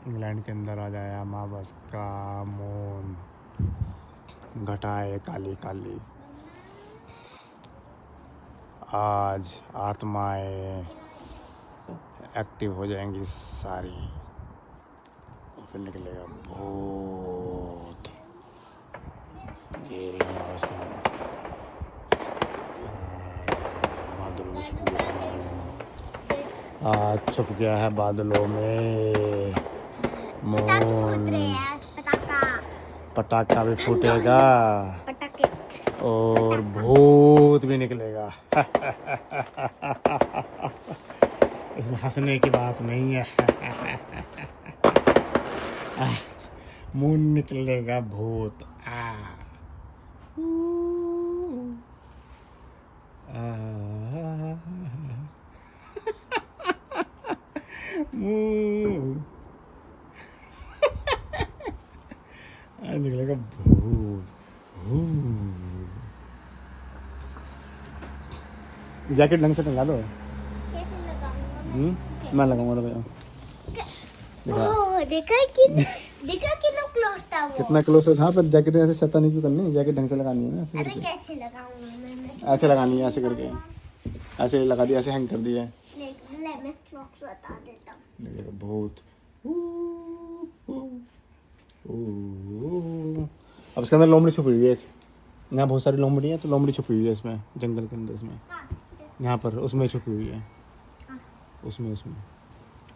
England के अंदर आ जाया अमावस का मून, घटाए काली काली। आज आत्माएं एक्टिव हो जाएंगी सारी, और फिर निकलेगा भूत। ये रही अमावस का मून। आज छुप गया है बादलों में मून। पटाखा भी फूटेगा और भूत भी निकलेगा। इसमें हंसने की बात नहीं है। मून निकलेगा भूत। निकलेगा भूत। जैकेट ढंग से टंगा दो। मैं लगाऊंगा। कितना क्लोज था पर जैकेट ऐसे शैतानी क्यों करनी है? जैकेट ढंग से लगानी है ना, ऐसे करके। कैसे लगाऊंगा? ऐसे लगानी है, ऐसे करके। ऐसे लगा दिया, ऐसे हैंग कर दिया है। मैं स्ट्रोक्स बता देता हूं। भूत। अब इसके अंदर लोमड़ी छुपी हुई है। यहाँ बहुत सारी लोमड़ी है, तो लोमड़ी छुपी हुई है इसमें, जंगल के अंदर। इसमें यहाँ पर उसमें छुपी हुई है। उसमें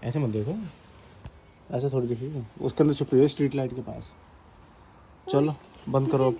ऐसे मत देखो, ऐसे थोड़ी दिखेगी। उसके अंदर छुपी हुई है, स्ट्रीट लाइट के पास। चलो बंद करो।